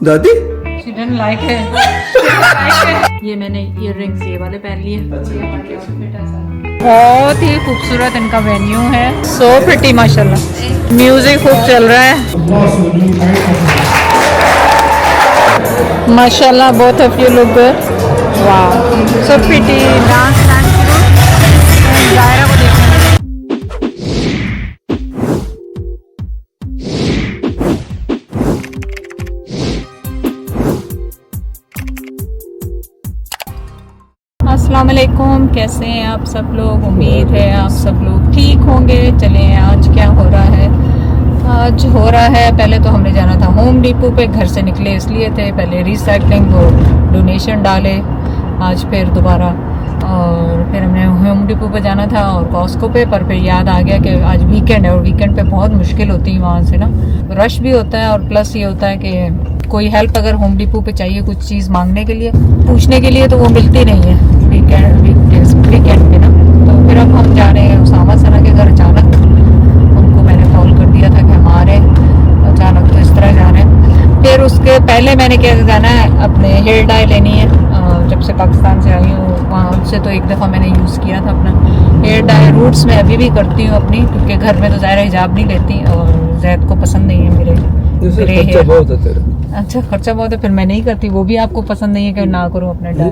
दादी She didn't like it. ये मैंने इयररिंग्स ये वाले पहन लिए। बहुत ही खूबसूरत इनका वेन्यू है। सो प्रिटी माशाल्लाह। म्यूजिक खूब चल रहा है माशाल्लाह। Both of you look good. वाह सो प्रिटी। डांस जायरा को देखने। अस्सलाम वालेकुम, कैसे हैं आप सब लोग। उम्मीद है आप सब लोग ठीक होंगे। चलें आज क्या हो रहा है। आज हो रहा है, पहले तो हमने जाना था होम डिपो पे। घर से निकले इसलिए थे, पहले रिसाइकलिंग वो डोनेशन डाले आज फिर दोबारा, और फिर हमने होम डिपो पे जाना था और कॉस्को पे। पर फिर याद आ गया कि आज वीकेंड है और वीकेंड पे बहुत मुश्किल होती है वहाँ से ना, रश भी होता है और प्लस ये होता है कि कोई हेल्प अगर होम डिपो पे चाहिए कुछ चीज़ मांगने के लिए, पूछने के लिए, तो वो मिलती नहीं है वीकेंड पे ना। तो फिर अब हम जा रहे हैं उसामा सना के घर। अचानक उनको मैंने कॉल कर दिया था कि हम आ रहे हैं, अचानक तो इस तरह जा रहे हैं। फिर उसके पहले मैंने क्या जाना है, अपने हेयर डाई लेनी है। जब से पाकिस्तान से आई हूँ वहाँ से तो एक दफ़ा मैंने यूज़ किया था अपना हेयर डाई। रूट्स में अभी भी करती हूँ अपनी, क्योंकि घर में तो ज़ाहिर हिजाब नहीं लेती और जैद को पसंद नहीं है मेरे खर्चा बहुत है तेरा। अच्छा खर्चा बहुत है, फिर मैं नहीं करती। वो भी आपको पसंद नहीं है कि ना करूँ अपने डाई।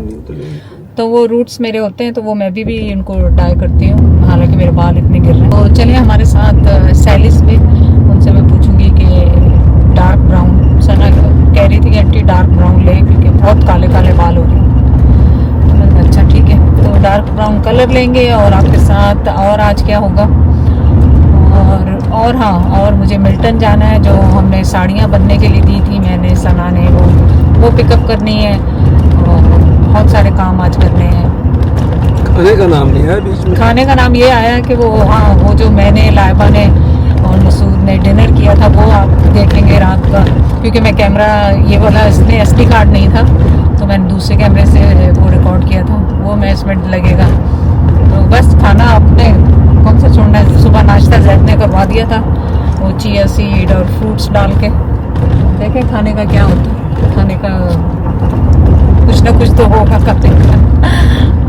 तो वो रूट्स मेरे होते हैं तो वो मैं भी इनको डाई करती हूँ, हालांकि मेरे बाल इतने गिर रहे हैं। तो चलिए हमारे साथ सैलिस भी, उनसे मैं पूछूंगी कि डार्क ब्राउन, सना कह रही थी कि आंटी डार्क ब्राउन ले क्योंकि बहुत काले काले बाल हो रहे हैं। तो मैंने अच्छा ठीक है, तो डार्क ब्राउन कलर लेंगे। और आपके साथ और आज क्या होगा, और हाँ, और मुझे मिल्टन जाना है। जो हमने साड़ियाँ बनने के लिए दी थी मैंने, सना ने, वो पिकअप करनी है। और बहुत सारे काम आज करने हैं। खाने का नाम नहीं है बीच में। खाने का नाम ये आया कि वो जो मैंने, लाइबा ने और मसूद ने डिनर किया था वो आप देखेंगे रात का, क्योंकि मैं कैमरा ये वाला, इसमें SD कार्ड नहीं था तो मैंने दूसरे कैमरे से वो रिकॉर्ड किया था, वो मैं इसमें लगेगा। तो बस खाना आपने कौन सा छोड़ना है। सुबह नाश्ता जैद ने करवा दिया था, वो चिया सीड और फ्रूट्स डाल के। देखें खाने का क्या होता है, खाने का कुछ ना कुछ तो होगा खाने का।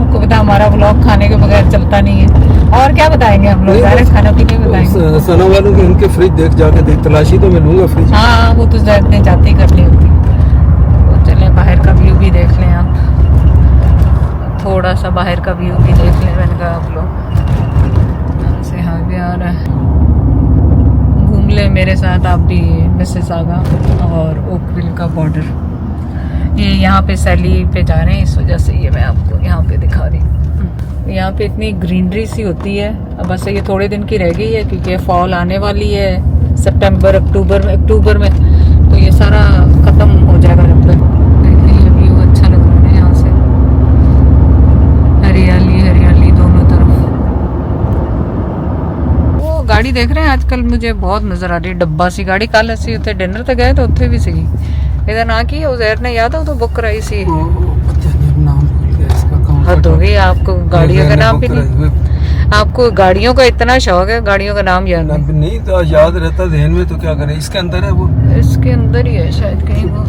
आपको पता हमारा व्लॉग खाने के बगैर चलता नहीं है। और क्या बताएंगे हम लोग, सारे खाना पीने बताएंगे। सना वालों के उनके फ्रिज देख जाके देख, तलाशी तो मैं लूंगा फ्रिज। हाँ वो तो जैद ने जाते ही कर ली होती। तो चलें बाहर का व्यू भी देख लें आप, थोड़ा सा बाहर का व्यू भी देख लें। मैंने कहा आप लोग से हाँ भी आ रहा है, घूम ले मेरे साथ आप भी। मिसेस आगा और ओकविल का बॉर्डर, ये यहाँ पे सैली पे जा रहे हैं, इस वजह से ये मैं आपको यहाँ पे दिखा रही हूँ। यहाँ पे इतनी ग्रीनरी सी होती है। अब बस ये थोड़े दिन की रह गई है क्योंकि फॉल आने वाली है सितंबर अक्टूबर में, तो ये सारा ख़त्म हो जाएगा जब तक। देखिए ये व्यू अच्छा लग रहा है यहाँ से, हरियाली हरियाली दोनों तरफ। वो गाड़ी देख रहे हैं आजकल मुझे बहुत नज़र आ रही है, डब्बा सी गाड़ी। कल ऐसी उत्थे डिनर तक गए तो उत्थे भी सी इधर ना की उजैर ने, याद हो तो बुक कराई सी। हद हो गई आपको गाड़ियों का नाम भी नहीं, आपको गाड़ियों का इतना शौक है, गाड़ियों का नाम याद नहीं तो याद रहता ध्यान में, तो क्या करें। इसके अंदर है वो, इसके अंदर ही है शायद कहीं, वो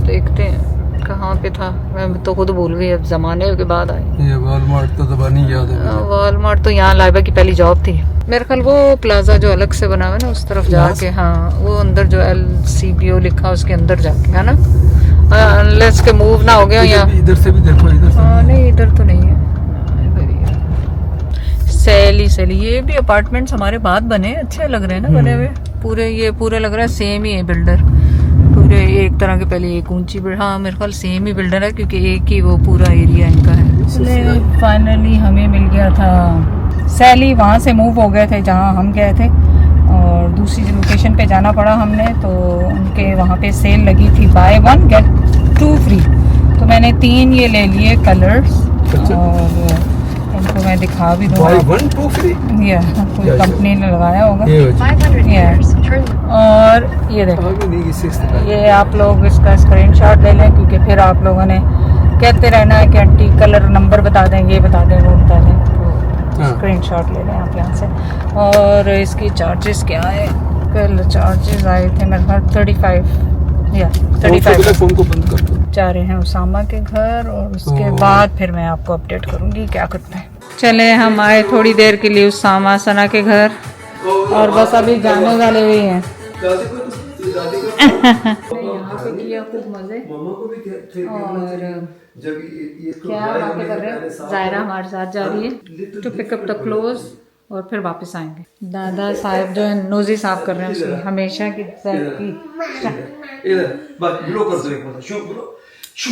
देखते हैं कहाँ पे था। मैं तो खुद भूल गई, अब जमाने के बाद आई। ये वॉलमार्ट तो दबा नहीं याद है। वॉलमार्ट तो यहाँ लाइबा की पहली जॉब थी मेरे ख्याल। वो प्लाजा जो अलग से बना हुआ है ना उस तरफ जाके, हाँ वो अंदर जो LCBO लिखा उसके अंदर जाके है ना, अनलेस के मूव ना हो गया यहाँ। इधर से भी देखो, इधर से। हाँ नहीं इधर तो नहीं है, इधर ही है। सैली ये भी अपार्टमेंट्स हमारे बाद बने, अच्छे लग रहे हैं ना बने हुए पूरे। ये पूरे लग रहा है सेम ही है बिल्डर पूरे, एक तरह के। पहले एक ऊंची हाँ मेरे ख्याल सेम ही बिल्डर है क्योंकि एक ही वो पूरा एरिया इनका है। फाइनली हमें मिल गया था सैली, वहाँ से मूव हो गए थे जहाँ हम गए थे और दूसरी लोकेशन पे जाना पड़ा हमने। तो उनके वहाँ पे सेल लगी थी, बाय 1 गेट 2 फ्री। तो मैंने 3 ये ले लिए कलर्स और इनको मैं दिखा भी दूँगा। Buy 1 2 free? कोई कंपनी ने लगाया होगा। 500 meters, turn और ये देखो, ये आप लोग इसका स्क्रीनशॉट ले लें क्योंकि फिर आप लोगों ने कहते रहना है कि आंटी कलर नंबर बता दें, ये बता दें, वो बता दें। तो स्क्रीनशॉट ले लें आप यहाँ से। और इसकी चार्जेस क्या है, कल चार्जेस आए थे मेरे ख्याल 35 या फोन को 35 फोन को बंद कर दो। जा रहे हैं उसामा के घर और उसके बाद फिर मैं आपको अपडेट करूंगी क्या करते हैं। चले हम आए थोड़ी देर के लिए उसामा सना के घर और बस अभी जाने वाले ही हैं। यहाँ पे किया खूब मजे और क्या बातें कर रहे हैं। जायरा हमारे साथ जा रही है to pick up the clothes और फिर वापस आएंगे। दादा साहब जो है नोजी साफ कर रहे हैं उसकी हमेशा की इधर बस ब्लो कर दो एक बार शू ब्लो शू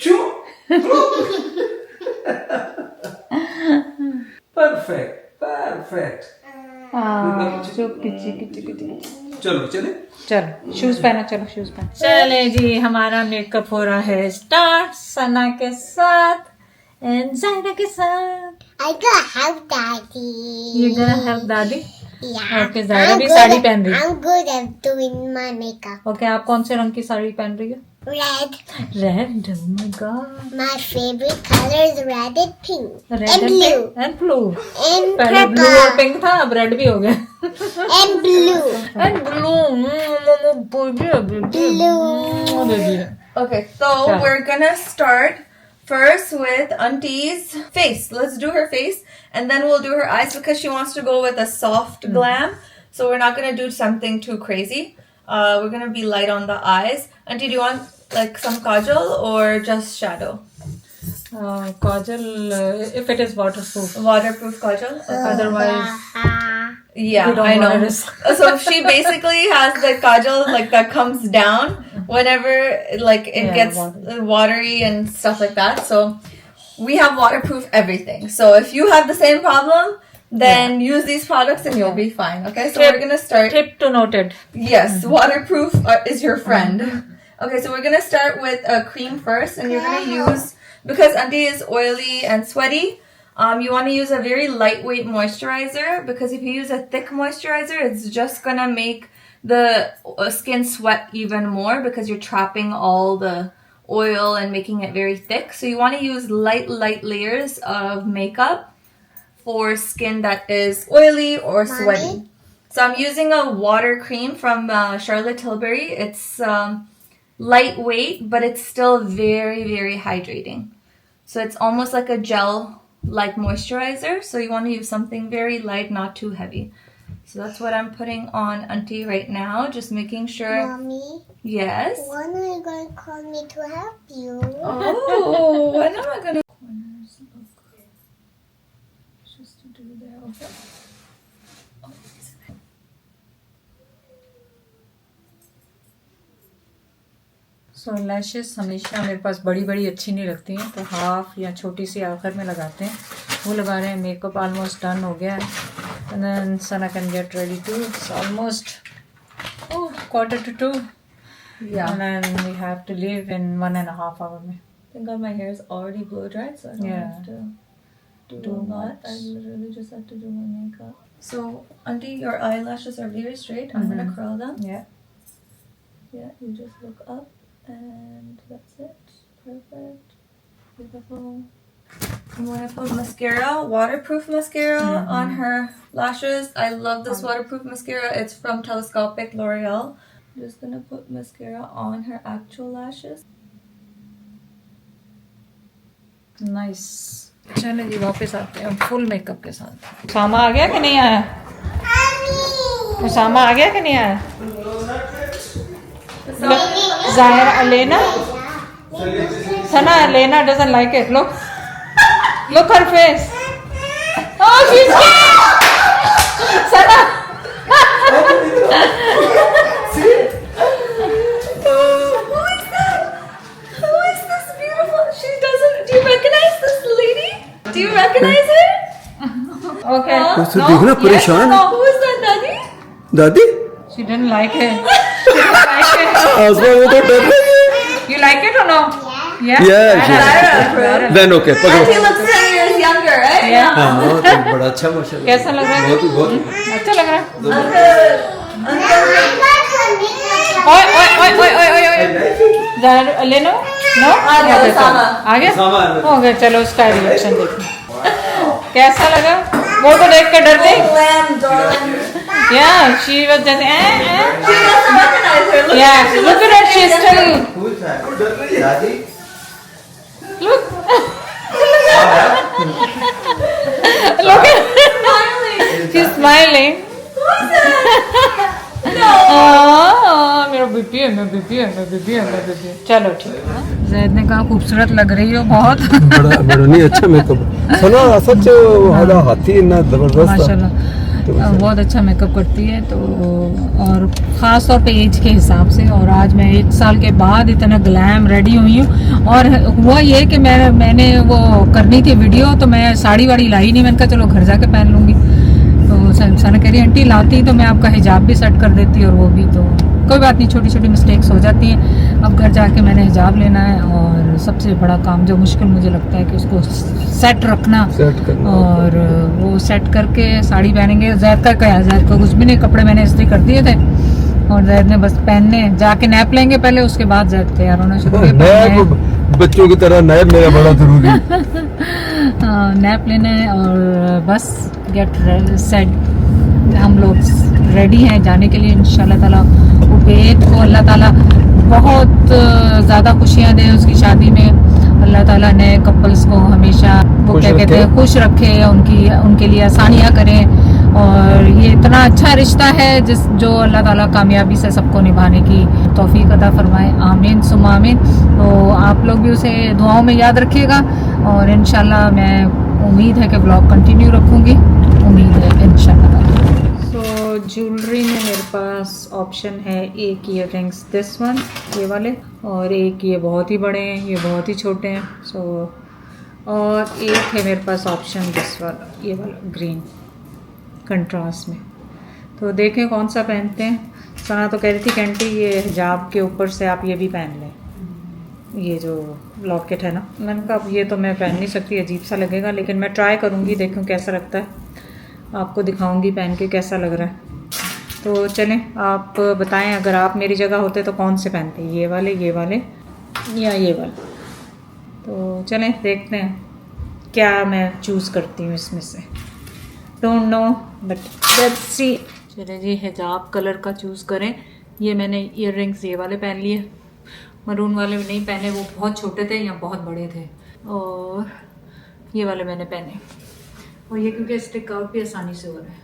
शू परफेक्ट परफेक्ट चलो चले चलो शूज पहना चलो शूज पहना। चले जी हमारा मेकअप हो रहा है स्टार्ट सना के साथ एंड जायरा के साथ। I gotta help daddy. You gonna help दादी? Yeah. ओके जायरा भी साड़ी पहन रही है। I'm good at doing my makeup. Okay आप कौन से रंग की साड़ी पहन रही है? Red. Red oh my god My favorite color is red and pink. Red and blue. And blue. And पहले ब्लू और purple. पिंक था अब रेड भी हो गया And blue. And blue Blue. Okay, so Sure. we're gonna start first with Auntie's face. Let's do her face, and then we'll do her eyes because she wants to go with a soft glam. So we're not gonna do something too crazy. We're gonna be light on the eyes. Auntie, do you want like some kajal or just shadow? Kajal if it is waterproof Waterproof kajal. Okay. otherwise Yeah, We don't I know. want this. So she basically has the kajal like that comes down whenever like it Yeah, gets watery and stuff like that. So we have waterproof everything. So if you have the same problem, then use these products and you'll be fine. Okay, so we're gonna start. tip to noted Yes, waterproof is your friend. Okay, so we're gonna start with a cream first, and you're gonna use because Auntie is oily and sweaty. You want to use a very lightweight moisturizer because if you use a thick moisturizer, it's just gonna make the skin sweat even more because you're trapping all the oil and making it very thick. So you want to use light layers of makeup for skin that is oily or sweaty. So I'm using a water cream from Charlotte Tilbury. It's lightweight, but it's still very hydrating. So it's almost like a gel-like moisturizer. So you want to use something very light, not too heavy. So that's what I'm putting on Auntie right now. Just making sure. Mommy, Yes. when are you going to call me to help you? Oh, when am I gonna? Corners of just to do there. Okay. So lashes हमेशा मेरे पास बड़ी बड़ी अच्छी नहीं लगती हैं तो half या छोटी सी आखिर में लगाते हैं वो लगा रहे हैं। मेकअप ऑलमोस्ट डन हो गया है and then Sana can get ready to it's almost 1:45 Yeah. and then we have to leave in 1.5 hours. Thank God my hair is already blow dried, so I don't Yeah. have to Do a lot. much. I literally just have to do my makeup. So, Auntie, your eyelashes are very straight. I'm gonna curl them. Yeah. Yeah, you just look up, and that's it. Perfect. Beautiful. I'm gonna put mascara, waterproof mascara on her lashes. I love this waterproof mascara. It's from Telescopic L'Oreal. Just gonna put mascara on her actual lashes. Nice चलो जी वापस आते हैं full makeup के साथ। उसामा आ गया कि नहीं आया? उसामा आ गया कि नहीं आया? जाहिर Alena Sana Alena doesn't like it look her face oh she's scared Sana Who is this beautiful? She doesn't. Do you recognize this lady? Do you recognize her? okay उससे देखना परेशान no Who is that, Daddy? दादी she didn't like it she didn't like it आसमान वो तो डर रही है you like it or no yeah Yeah, then okay Auntie पकड़ो looks 10 years younger, right? yeah हाँ तो बड़ा अच्छा माशाल्लाह कैसा लग रहा है बहुत अच्छा लग रहा है Uncle, ओए ले लो नो आ गया उसामा। आ गया उसामा आ गया। हो गया चलो उसका रिएक्शन देखो कैसा लगा वो तो देख कर डर गई lamb, darling. Yeah, she was just She doesn't recognize her. Look Yeah, at her. She look looks at her, like she's she still doesn't- फूल था वो डर रही है आदि look look at she's smiling. मेरा बीपी है, मैं बीपी है, मैं बीपी है, मैं बीपी है। चलो ठीक है। जैद ने कहा खूबसूरत लग रही हो बहुत। बड़ा बड़ा नहीं अच्छा मेकअप सना सच हमारा हाथी ना जबरदस्त माशाल्लाह बहुत अच्छा मेकअप करती है। तो और ख़ास तौर पे एज के हिसाब से, और आज मैं 1 साल के बाद इतना ग्लैम रेडी हुई हूँ। और हुआ ये कि मैंने वो करनी थी वीडियो, तो मैं साड़ी वाड़ी लाई नहीं, मैंने कहा चलो घर जाके पहन लूँगी। तो सना कह रही आंटी लाती तो मैं आपका हिजाब भी सेट कर देती, और वो भी तो कोई बात नहीं, छोटी छोटी मिस्टेक्स हो जाती हैं। अब घर जाके मैंने हिजाब लेना है, और सबसे बड़ा काम जो मुश्किल मुझे लगता है कि उसको सेट रखना, सेट करना। और वो सेट करके साड़ी पहनेंगे। जैद का क्या, जैद का कुछ भी नहीं, कपड़े मैंने इस्त्री कर दिए थे, और जैद ने बस पहनने जाके नैप लेंगे पहले, उसके बाद जैद तैयार होना शुरू नैप बच्चों की तरह नैप मेरा बड़ा जरूरी है। नैप लेना है, और बस गेट सेट, हम लोग रेडी हैं जाने के लिए इंशाल्लाह ताला। उबैद को अल्लाह ताला बहुत ज़्यादा खुशियाँ दे उसकी शादी में। अल्लाह ताला नए कपल्स को हमेशा वो क्या कहते हैं खुश रखे, उनके लिए आसानियाँ करें। और ये इतना अच्छा रिश्ता है जो अल्लाह ताला कामयाबी से सबको निभाने की तौफीक अता फरमाए। आमीन सुम आमीन। तो आप लोग भी उसे दुआओं में याद रखिएगा, और इंशाल्लाह मैं उम्मीद है कि ब्लॉग कंटिन्यू रखूँगी, उम्मीद है इंशाल्लाह। तो ज्वेलरी में मेरे पास ऑप्शन है, एक ईयर रिंग्स दिस वन ये वाले, और एक ये बहुत ही बड़े हैं, ये बहुत ही छोटे हैं। और एक है मेरे पास ऑप्शन दिस वाला, ये वाला ग्रीन कंट्रास्ट में। तो देखें कौन सा पहनते हैं। सना तो कह रही थी कि आंटी ये हिजाब के ऊपर से आप ये भी पहन लें, ये जो लॉकेट है ना। मैंने कहा अब ये तो मैं पहन नहीं सकती, अजीब सा लगेगा, लेकिन मैं ट्राई करूँगी, देखूँ कैसा लगता है, आपको दिखाऊंगी पहन के कैसा लग रहा है। तो चलें आप बताएं, अगर आप मेरी जगह होते तो कौन से पहनते, ये वाले या ये वाले। तो चलें देखते हैं क्या मैं चूज़ करती हूँ इसमें से। Don't know but let's see. चले जी हिजाब कलर का चूज़ करें। ये मैंने ईयर रिंग्स ये वाले पहन लिए, मरून वाले भी नहीं पहने, वो बहुत छोटे थे या बहुत बड़े थे। और ये वाले मैंने पहने, और ये क्योंकि स्टिक आउट भी आसानी से हो रहा है,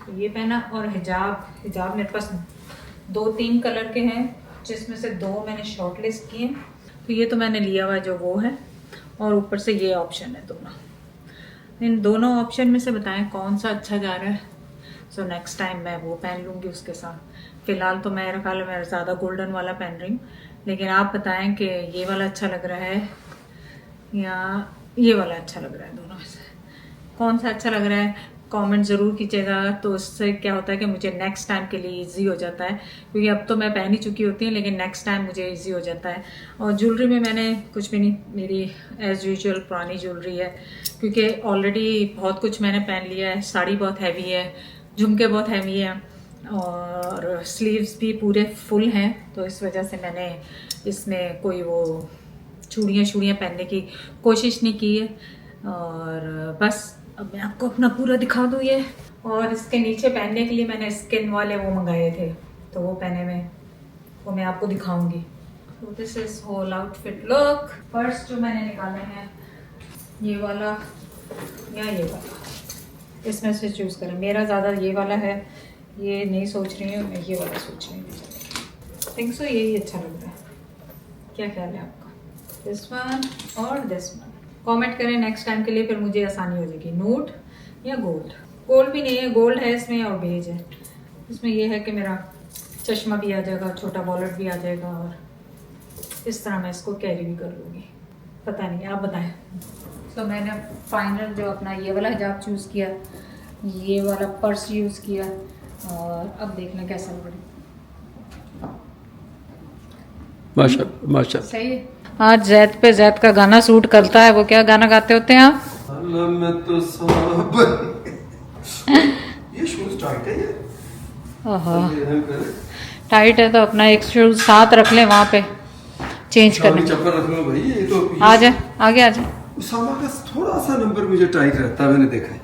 तो ये पहना। और हिजाब मेरे पास 2-3 कलर के हैं, जिसमें से 2 मैंने शॉर्ट लिस्ट किए। तो ये तो मैंने लिया हुआ है जो वो है, और ऊपर से ये ऑप्शन है दोनों। इन दोनों ऑप्शन में से बताएं कौन सा अच्छा जा रहा है। सो नेक्स्ट टाइम मैं वो पहन लूँगी उसके साथ। फ़िलहाल तो मेरा ख्याल है मैं ज़्यादा गोल्डन वाला पहन रही हूँ, लेकिन आप बताएं कि ये वाला अच्छा लग रहा है या ये वाला अच्छा लग रहा है। दोनों में से कौन सा अच्छा लग रहा है कमेंट ज़रूर कीजिएगा। तो उससे क्या होता है कि मुझे नेक्स्ट टाइम के लिए इजी हो जाता है, क्योंकि अब तो मैं पहन ही चुकी होती हूँ, लेकिन नेक्स्ट टाइम मुझे इजी हो जाता है। और ज्वेलरी में मैंने कुछ भी नहीं, मेरी एज़ यूजुअल पुरानी ज्वेलरी है, क्योंकि ऑलरेडी बहुत कुछ मैंने पहन लिया है। साड़ी बहुत हैवी है, झुमके बहुत हैवी हैं, और स्लीव्स भी पूरे फुल हैं, तो इस वजह से मैंने इसमें कोई वो चूड़ियाँ पहनने की कोशिश नहीं की है। और बस अब मैं आपको अपना पूरा दिखा दूँ ये। और इसके नीचे पहनने के लिए मैंने स्किन वाले वो मंगाए थे, तो वो पहने में वो मैं आपको दिखाऊंगी। तो this is whole outfit look. First जो मैंने निकाले हैं ये वाला या ये वाला, इसमें से चूज़ करें। मेरा ज़्यादा ये वाला है, ये नहीं सोच रही हूँ, मैं ये वाला सोच रही हूँ। थिंक सो यही अच्छा लग रहा है। क्या ख्याल है आपका? दिस वन और दिस वन। कमेंट करें नेक्स्ट टाइम के लिए, फिर मुझे आसानी हो जाएगी। नूड या गोल्ड? गोल्ड भी नहीं है, गोल्ड है इसमें और बेज है। इसमें यह है कि मेरा चश्मा भी आ जाएगा, छोटा वॉलेट भी आ जाएगा, और इस तरह मैं इसको कैरी भी कर लूँगी। पता नहीं, आप बताएं। तो मैंने फाइनल जो अपना ये वाला हिजाब चूज़ किया, ये वाला पर्स यूज़ किया, और अब देखना कैसा लग रहा है। माशाल्लाह माशाल्लाह सही है। आज जैद पे जैद का गाना सूट करता है। वो क्या गाना गाते होते हैं आप? तो सब ये शूज टाइट है, ये टाइट है तो अपना एक शूज साथ रख लें, वहाँ पे चेंज करने। चप्पल रख लो भाई, ये तो आ जाए आगे आ जाए। उसामा का थोड़ा सा नंबर मुझे टाइट रहता है, मैंने देखा है।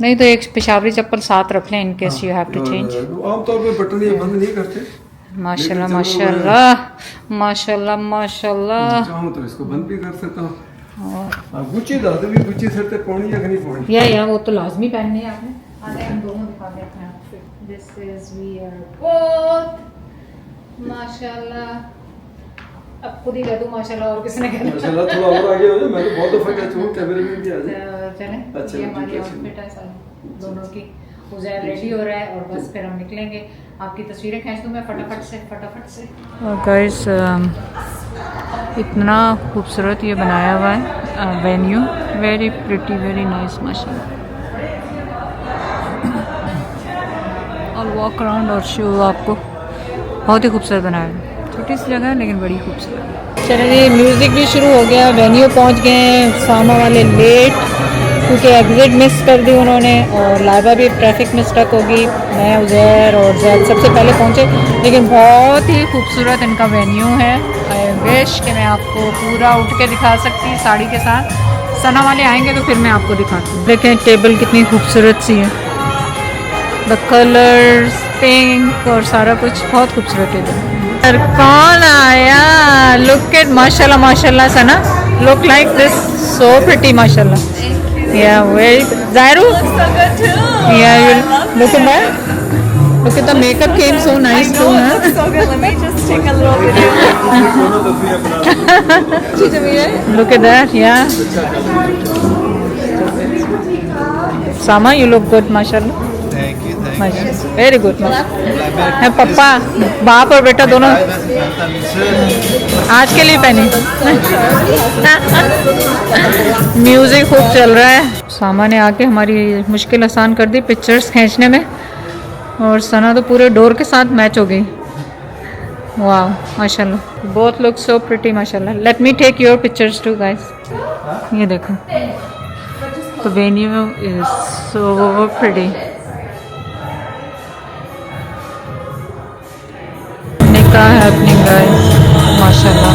नहीं तो एक पेशावरी चप्पल साथ रख लें in case you have to change. आमतौर पे बटन ये बंद नहीं करते, माशाल्लाह माशाल्लाह माशाल्लाह माशाल्लाह। चाहूँ तो इसको बंद भी कर सकता हूँ। गुच्ची दाद भी गुच्ची सर ते पौनी या नहीं पौनी? या वो तो लाजमी पहननी है आपने। आगे हम दोनों दिखा देते हैं आपको। This is we are both माशाल्लाह। अब खुद ही कह दूं माशाल्लाह और किसने कहना? माशाल्लाह थोड़ा और आगे हो जाए, मैं तो बहुत दफा कह चुका हूं कैमरे में भी आ जाए। चलें अच्छा, ये हमारी ठीक है, आउटफिट है सब दोनों की। उज़ैर रेडी हो रहा है और बस फिर हम निकलेंगे। आपकी तस्वीरें खींच दूं मैं फटाफट से। और गाइस इतना खूबसूरत ये बनाया हुआ है venue, very pretty, very nice माशाल्लाह। और वॉक अराउंड और शो आपको बहुत ही खूबसूरत बनाया है। छोटी सी जगह है लेकिन बड़ी खूबसूरत। चलिए जी म्यूज़िक भी शुरू हो गया, वेन्यू पहुंच गए हैं। सामा वाले लेट क्योंकि एग्ज़िट मिस कर दी उन्होंने और लाइबा भी ट्रैफिक में स्टक होगी। मैं उज़ैर और जैद सबसे पहले पहुंचे, लेकिन बहुत ही खूबसूरत इनका वेन्यू है। आई विश कि मैं आपको पूरा उठ के दिखा सकती साड़ी के साथ। सना वाले आएंगे तो फिर मैं आपको दिखाती हूँ। देखें टेबल कितनी खूबसूरत सी है, द कलर्स पिंक और सारा कुछ बहुत खूबसूरत टेबल। कौन आया? लुक एट माशाल्लाह माशाल्लाह Sana, look like this so pretty माशाल्लाह। Yeah, very Zairu. So good too. Yeah, you look at that. Look at the makeup came so nice too, It huh? looks so good. Let me just take a little video. Look at that, yeah. Sama, you look good, mashallah. Thank you. Mashallah. Very good, mashallah. है पापा, बाप और बेटा दोनों आज के लिए पहनी। म्यूजिक खूब चल रहा है। सामा ने आके हमारी मुश्किल आसान कर दी पिक्चर्स खींचने में, और सना तो पूरे डोर के साथ मैच हो गई। वाह माशाल्लाह, बोथ लुक सो प्रिटी माशाल्लाह। Let me take your pictures too guys. ये देखो, तो वेन्यू इज सो प्रिटी। निकाह हैपनिंग गाइस माशाल्लाह।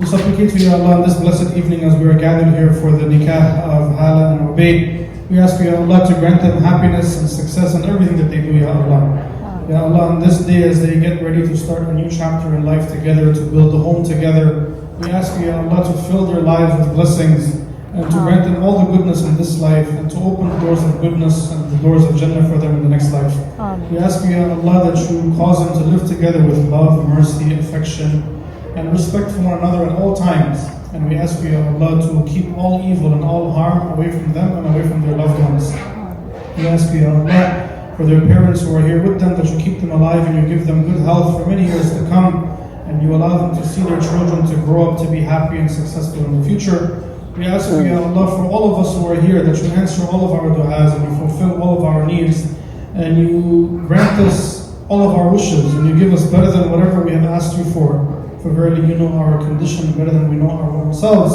We supplicate for you, Allah, on this blessed evening as we are gathered here for the nikah of Hala and Ubayd. We ask for you, Allah, to grant them happiness and success in everything that they do, Ya Allah. Ya Allah, on this day as they get ready to start a new chapter in life together, to build a home together, we ask you, Ya Allah, to fill their lives with blessings and to grant them all the goodness in this life and to open the doors of goodness and the doors of Jannah for them in the next life. We ask you, Ya Allah, that you cause them to live together with love, mercy, affection and respect for one another at all times. And we ask you, Ya Allah, to keep all evil and all harm away from them and away from their loved ones. We ask you, Ya Allah, for their parents who are here with them, that you keep them alive and you give them good health for many years to come, and you allow them to see their children to grow up to be happy and successful in the future. We ask you, Ya Allah, for all of us who are here, that you answer all of our du'as and you fulfill all of our needs, and you grant us all of our wishes, and you give us better than whatever we have asked you for. For verily you know our condition better than we know our own selves.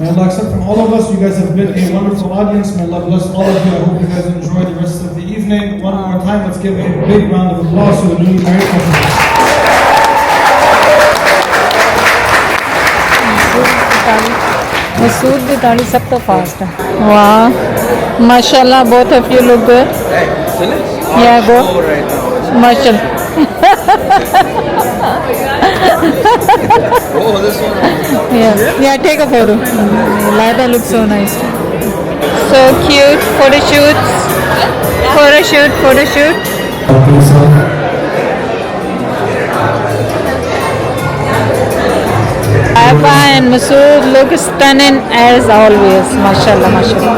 May Allah accept from all of us. You guys have been a wonderful audience. May Allah bless all of you. I hope you guys enjoy the rest of the evening. One more time, let's give a big round of applause to the newly married couple. Masood भी ताली सब तो fast है। वाह माशाल्लाह, both of you look good. Yeah, go. माशाल्लाह। Yeah, take a photo. Laida looks so nice. So cute. Photo shoot. Abba and Masood look stunning as always. Mashallah, mashallah.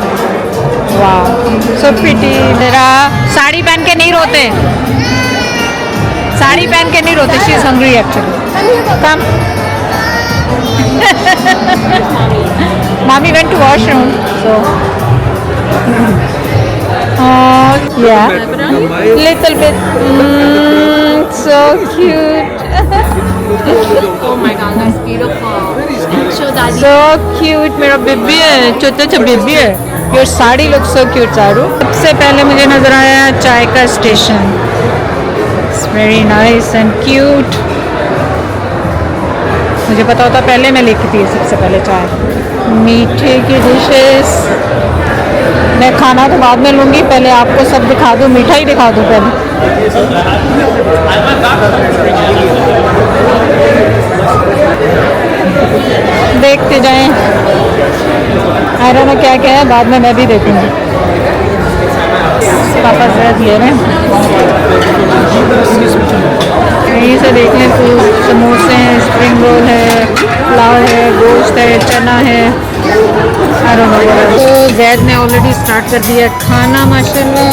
Wow, so pretty. मेरा साड़ी पहन के नहीं रोते. She is hungry actually. Come. Mommy went to washroom, so. Yeah, little bit. So cute. Oh my god, that's beautiful. Show daddy. So cute. मेरा baby है, छोटा baby है. Your sari looks so cute, Charu. सबसे पहले मुझे नजर आया चाय का station. It's very nice and cute. मुझे पता होता पहले मैं लेती थी सबसे पहले चाय. मीठे की डिशेस. मैं खाना तो बाद में लूँगी, पहले आपको सब दिखा दूँ, मीठा ही दिखा दूँ पहले. देखते जाएं. आई डोंट नो क्या क्या है, बाद में मैं भी देखूँगी. पापा जरा ले रहे हैं. यहीं से देख लें तो समोसे हैं, स्प्रिंग रोल है, पुलाव है, गोश्त है, चना है. I don't know. तो जैद ने ऑलरेडी स्टार्ट कर दिया खाना माशाल्लाह.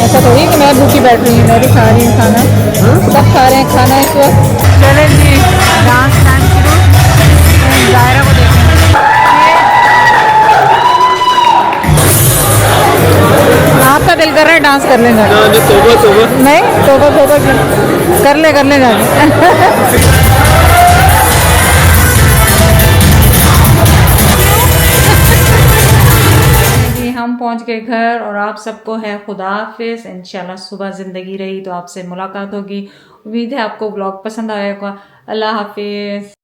ऐसा थोड़ी कि मैं भूखी बैठ रही हूँ, मैं भी खा रही हूँ खाना. सब खा रहे हैं खाना इस वक्त. चलें जी, डांस शुरू. जायरा को देखें. आपका दिल कर रहा है डांस कर लेंगे? नहीं, तोबा कर ले जाके. हम पहुंच गए घर और आप सबको है खुदा हाफिज़. इंशाल्लाह सुबह ज़िंदगी रही तो आपसे मुलाकात होगी. उम्मीद है आपको ब्लॉग पसंद आएगा. अल्लाह हाफिज़.